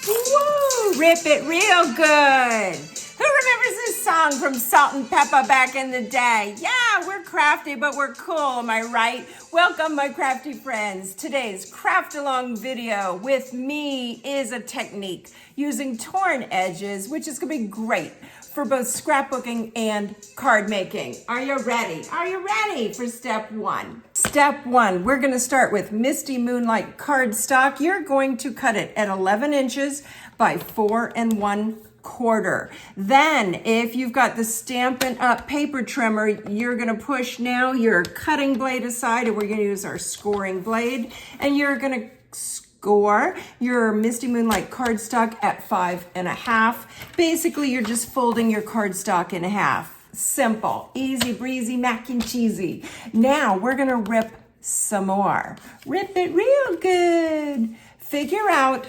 Woo! Rip it real good. Who remembers this song from Salt and Pepper back in the day? Yeah, we're crafty, but we're cool, am I right? Welcome, my crafty friends. Today's craft along video with me is a technique using torn edges, which is gonna be great for both scrapbooking and card making. Are you ready? Are you ready for step one? Step one, we're gonna start with Misty Moonlight cardstock. You're going to cut it at 11 inches by 4 1/4. Then if you've got the Stampin' Up paper trimmer, you're gonna push now your cutting blade aside, and we're gonna use our scoring blade, and you're gonna score your Misty Moonlight cardstock at 5 1/2. Basically, you're just folding your cardstock in half. Simple, easy breezy, mac and cheesy. Now we're gonna rip some more. Rip it real good. Figure out,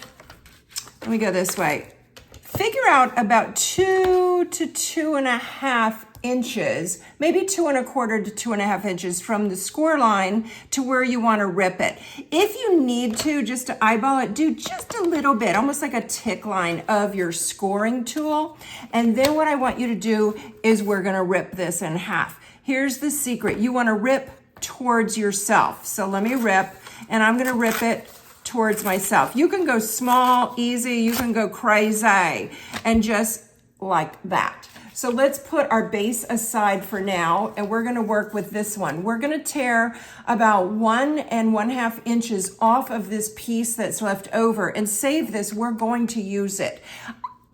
let me go this way. Figure out about 2 to 2.5 inches, maybe 2 1/4 to 2.5 inches from the score line to where you want to rip it. If you need to, just to eyeball it, do just a little bit, almost like a tick line of your scoring tool. And then what I want you to do is we're going to rip this in half. Here's the secret. You want to rip towards yourself. So let me rip, and I'm going to rip it towards myself. You can go small, easy, you can go crazy, and just like that. So let's put our base aside for now, and we're gonna work with this one. We're gonna tear about 1 1/2 inches off of this piece that's left over and save this. We're going to use it.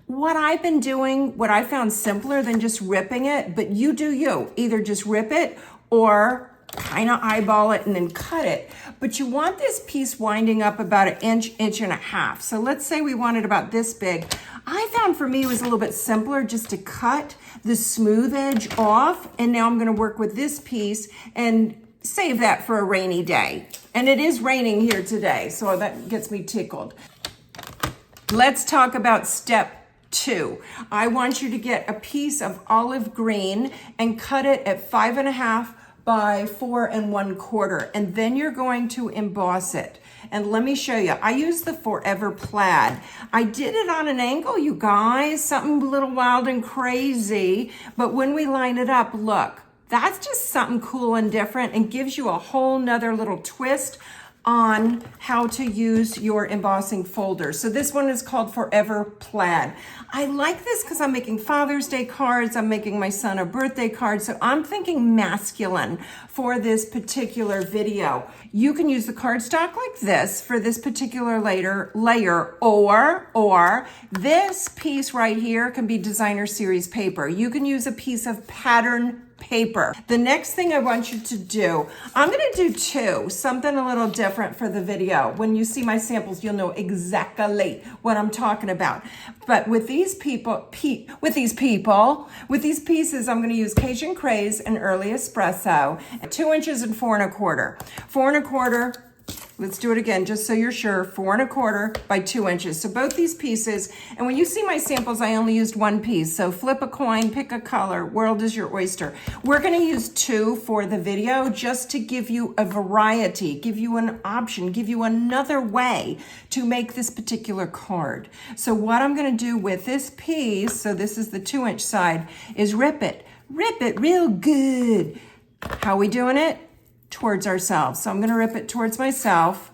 What I've been doing, what I found simpler than just ripping it, but you do you. Either just rip it or kind of eyeball it and then cut it. But you want this piece winding up about 1 inch, 1.5 inches. So let's say we want it about this big. I found for me it was a little bit simpler just to cut the smooth edge off. And now I'm gonna work with this piece and save that for a rainy day. And it is raining here today, so that gets me tickled. Let's talk about step 2. I want you to get a piece of olive green and cut it at 5 1/2 by 4 1/4, and then you're going to emboss it. And let me show you. I use the Forever Plaid. I did it on an angle, you guys, something a little wild and crazy, but when we line it up, look, that's just something cool and different and gives you a whole nother little twist on how to use your embossing folder. So this one is called Forever Plaid. I like this because I'm making Father's Day cards, I'm making my son a birthday card, so I'm thinking masculine for this particular video. You can use the cardstock like this for this particular layer, or this piece right here can be designer series paper. You can use a piece of pattern paper. The next thing I want you to do, I'm gonna do 2, something a little different for the video. When you see my samples, you'll know exactly what I'm talking about. But with these with these pieces, I'm gonna use Cajun Craze and Early Espresso, 2 inches and 4 1/4. 4 1/4, let's do it again, just so you're sure, 4 1/4 by 2 inches. So both these pieces, and when you see my samples, I only used one piece. So flip a coin, pick a color, world is your oyster. We're gonna use 2 for the video just to give you a variety, give you an option, give you another way to make this particular card. So what I'm gonna do with this piece, so this is the 2-inch side, is rip it real good. How are we doing it? Towards ourselves. So I'm gonna rip it towards myself.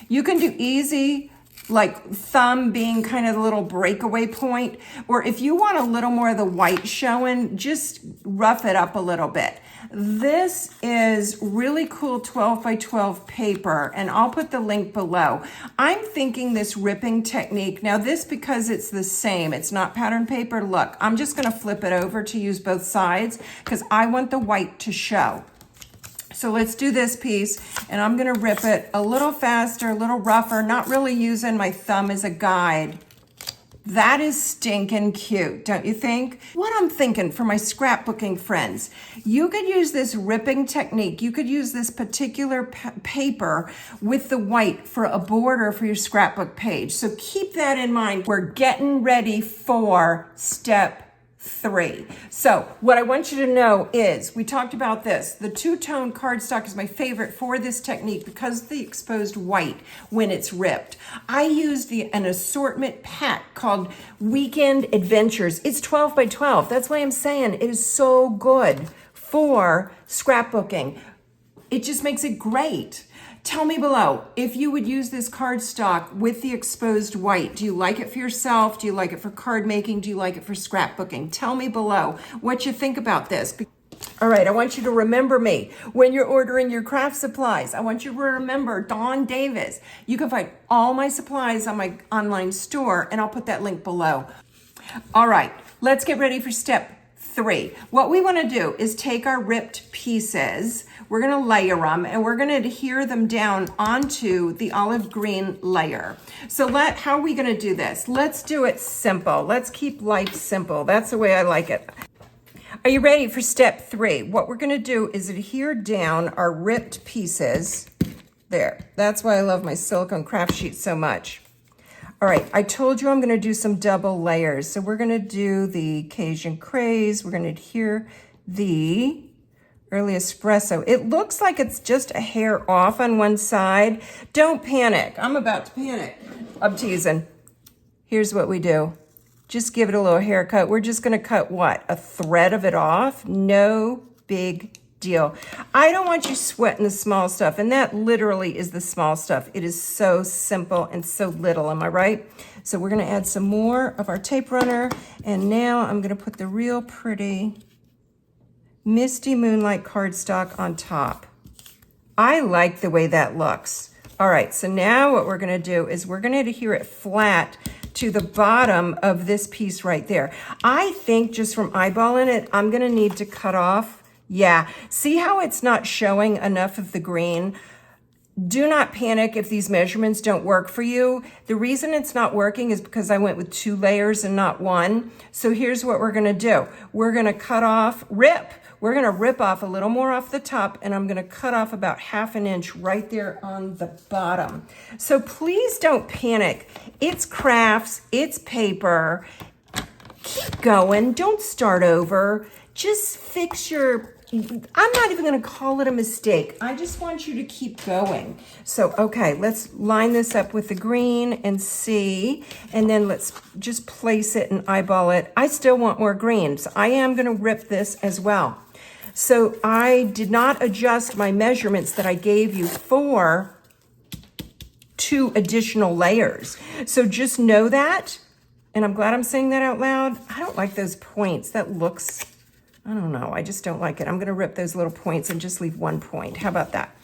You can do easy, like thumb being kind of the little breakaway point, or if you want a little more of the white showing, just rough it up a little bit. This is really cool 12 by 12 paper, and I'll put the link below. I'm thinking this ripping technique, now this, because it's the same, it's not pattern paper, look, I'm just gonna flip it over to use both sides because I want the white to show. So let's do this piece, and I'm gonna rip it a little faster, a little rougher, not really using my thumb as a guide. That is stinking cute, don't you think? What I'm thinking for my scrapbooking friends, you could use this ripping technique. You could use this particular paper with the white for a border for your scrapbook page. So keep that in mind. We're getting ready for step 3. So what I want you to know is, we talked about this. The two-tone cardstock is my favorite for this technique because of the exposed white when it's ripped. I used an assortment pack called Weekend Adventures. It's 12 by 12. That's why I'm saying it is so good for scrapbooking. It just makes it great. Tell me below if you would use this cardstock with the exposed white. Do you like it for yourself? Do you like it for card making? Do you like it for scrapbooking? Tell me below what you think about this. All right, I want you to remember me when you're ordering your craft supplies. I want you to remember Dawn Davis. You can find all my supplies on my online store, and I'll put that link below. All right, let's get ready for step 3. What we want to do is take our ripped pieces, we're going to layer them, and we're going to adhere them down onto the olive green layer. So how are we going to do this? Let's do it simple. Let's keep life simple. That's the way I like it. Are you ready for step 3? What we're going to do is adhere down our ripped pieces. There. That's why I love my Silicone Craft Sheet so much. All right, I told you I'm going to do some double layers. So we're going to do the Cajun Craze. We're going to adhere the Early Espresso. It looks like it's just a hair off on one side. Don't panic. I'm about to panic. I'm teasing. Here's what we do. Just give it a little haircut. We're just going to cut what? A thread of it off? No big deal. I don't want you sweating the small stuff, and that literally is the small stuff. It is so simple and so little, am I right? So we're going to add some more of our tape runner, and now I'm going to put the real pretty Misty Moonlight cardstock on top. I like the way that looks. All right, so now what we're going to do is we're going to adhere it flat to the bottom of this piece right there. I think just from eyeballing it, I'm going to need to cut off. Yeah, see how it's not showing enough of the green? Do not panic if these measurements don't work for you. The reason it's not working is because I went with 2 layers and not 1. So here's what we're gonna do. We're gonna cut off, we're gonna rip off a little more off the top, and I'm gonna cut off about 1/2 inch right there on the bottom. So please don't panic. It's crafts, it's paper. Keep going, don't start over. Just fix I'm not even going to call it a mistake. I just want you to keep going. So, okay, let's line this up with the green and see, and then let's just place it and eyeball it. I still want more green, so I am going to rip this as well. So I did not adjust my measurements that I gave you for 2 additional layers. So just know that, and I'm glad I'm saying that out loud. I don't like those points. That looks... I don't know, I just don't like it. I'm going to rip those little points and just leave 1 point. How about that?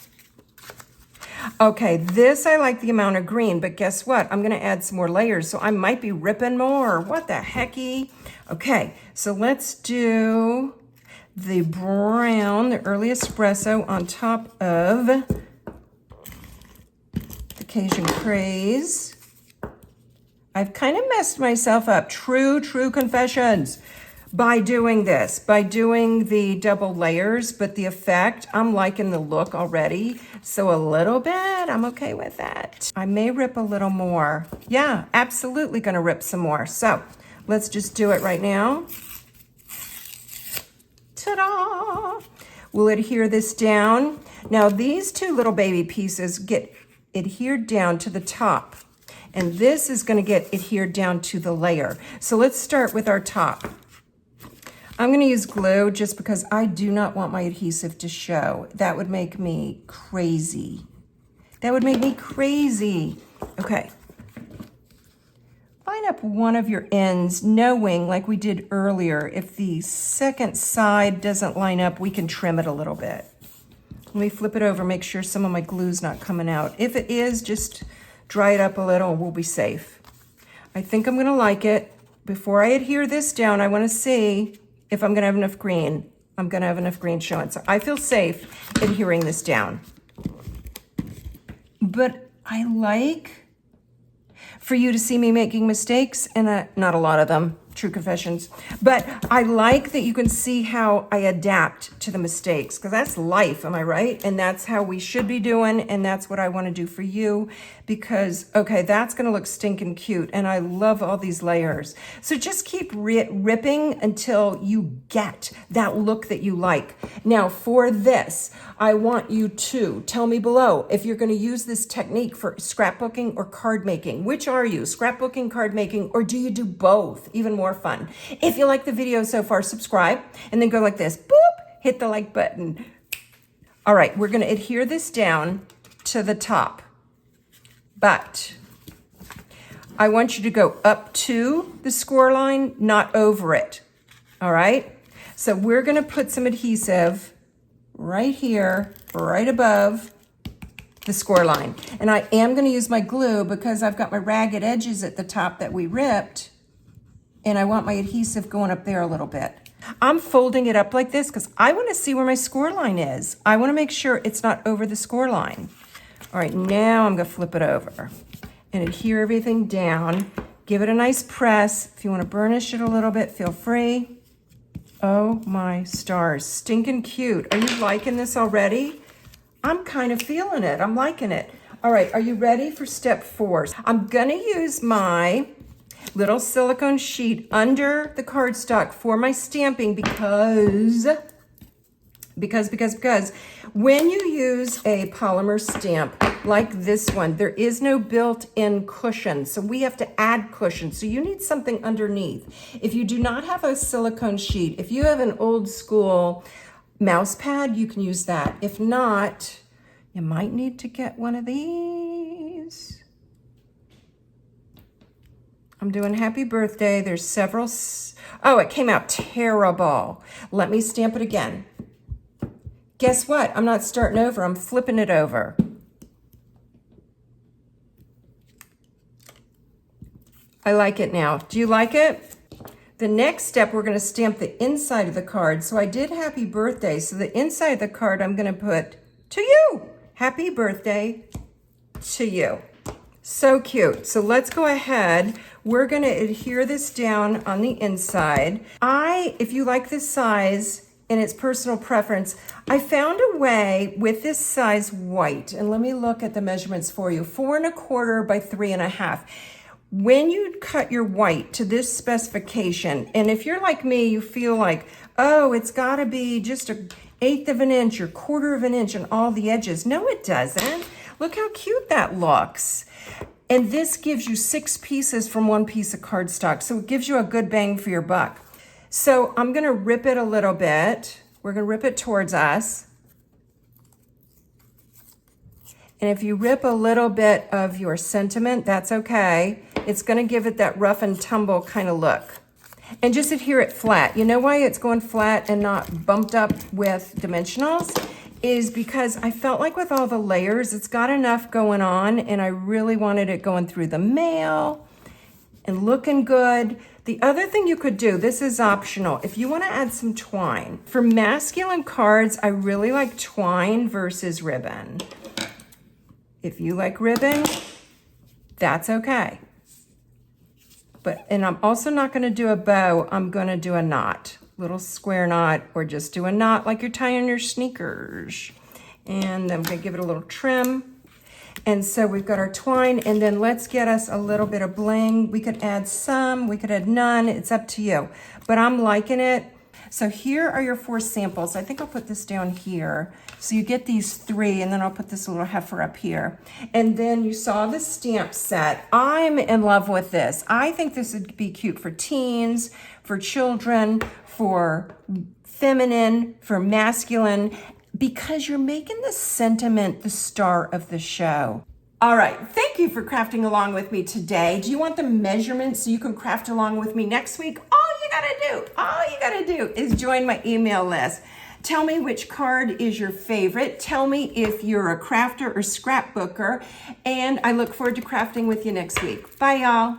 Okay, this I like the amount of green, but guess what? I'm going to add some more layers, so I might be ripping more. What the hecky? Okay, so let's do the brown, the Early Espresso on top of the Cajun Craze. I've kind of messed myself up. True confessions. By doing this, by doing the double layers, but the effect, I'm liking the look already. So a little bit, I'm okay with that. I may rip a little more. Yeah, absolutely gonna rip some more. So let's just do it right now. Ta-da! We'll adhere this down. Now these 2 little baby pieces get adhered down to the top, and this is gonna get adhered down to the layer. So let's start with our top. I'm going to use glue just because I do not want my adhesive to show. That would make me crazy. That would make me crazy. Okay. Line up one of your ends, knowing, like we did earlier, if the second side doesn't line up, we can trim it a little bit. Let me flip it over, make sure some of my glue's not coming out. If it is, just dry it up a little, we'll be safe. I think I'm going to like it. Before I adhere this down, I want to see if I'm going to have enough green. I'm going to have enough green showing. So I feel safe adhering this down. But I like for you to see me making mistakes, and not a lot of them. True confessions. But I like that you can see how I adapt to the mistakes, because that's life, am I right? And that's how we should be doing, and that's what I want to do for you, because, okay, that's going to look stinking cute, and I love all these layers. So just keep ripping until you get that look that you like. Now, for this, I want you to tell me below if you're going to use this technique for scrapbooking or card making. Which are you, scrapbooking, card making, or do you do both? Even more fun. If you like the video so far, subscribe, and then go like this, boop, hit the like button. All right, we're going to adhere this down to the top, but I want you to go up to the score line, not over it. All right, so we're going to put some adhesive right here, right above the score line. And I am going to use my glue because I've got my ragged edges at the top that we ripped, and I want my adhesive going up there a little bit. I'm folding it up like this because I want to see where my score line is. I want to make sure it's not over the score line. All right, now I'm going to flip it over and adhere everything down. Give it a nice press. If you want to burnish it a little bit, feel free. Oh my stars, stinking cute. Are you liking this already? I'm kind of feeling it. I'm liking it. All right, are you ready for step 4? I'm gonna use my little silicone sheet under the cardstock for my stamping because when you use a polymer stamp like this one, there is no built-in cushion. So we have to add cushion. So you need something underneath. If you do not have a silicone sheet, if you have an old school mouse pad, you can use that. If not, you might need to get one of these. I'm doing happy birthday. There's several. Oh, it came out terrible. Let me stamp it again. Guess what? I'm not starting over. I'm flipping it over. I like it now. Do you like it? The next step, we're going to stamp the inside of the card. So I did happy birthday. So the inside of the card, I'm going to put to you. Happy birthday to you. So cute. So let's go ahead. We're going to adhere this down on the inside. If you like this size, and it's personal preference, I found a way with this size white, and let me look at the measurements for you, 4 1/4 by 3 1/2. When you cut your white to this specification, and if you're like me, you feel like, oh, it's gotta be just 1/8 of an inch or 1/4 of an inch on all the edges. No, it doesn't. Look how cute that looks. And this gives you 6 pieces from 1 piece of cardstock, so it gives you a good bang for your buck. So I'm gonna rip it a little bit. We're gonna rip it towards us. And if you rip a little bit of your sentiment, that's okay. It's gonna give it that rough and tumble kind of look. And just adhere it flat. You know why it's going flat and not bumped up with dimensionals? Is because I felt like with all the layers, it's got enough going on, and I really wanted it going through the mail and looking good. The other thing you could do, this is optional, if you want to add some twine. For masculine cards, I really like twine versus ribbon. If you like ribbon, that's okay. And I'm also not going to do a bow, I'm going to do a knot. Little square knot, or just do a knot like you're tying your sneakers. And I'm going to give it a little trim. And so we've got our twine, and then let's get us a little bit of bling. We could add some, we could add none, it's up to you. But I'm liking it. So here are your 4 samples. I think I'll put this down here. So you get these 3, and then I'll put this little heifer up here. And then you saw the stamp set. I'm in love with this. I think this would be cute for teens, for children, for feminine, for masculine, because you're making the sentiment the star of the show. All right, thank you for crafting along with me today. Do you want the measurements so you can craft along with me next week? All you gotta do is join my email list. Tell me which card is your favorite. Tell me if you're a crafter or scrapbooker, and I look forward to crafting with you next week. Bye, y'all.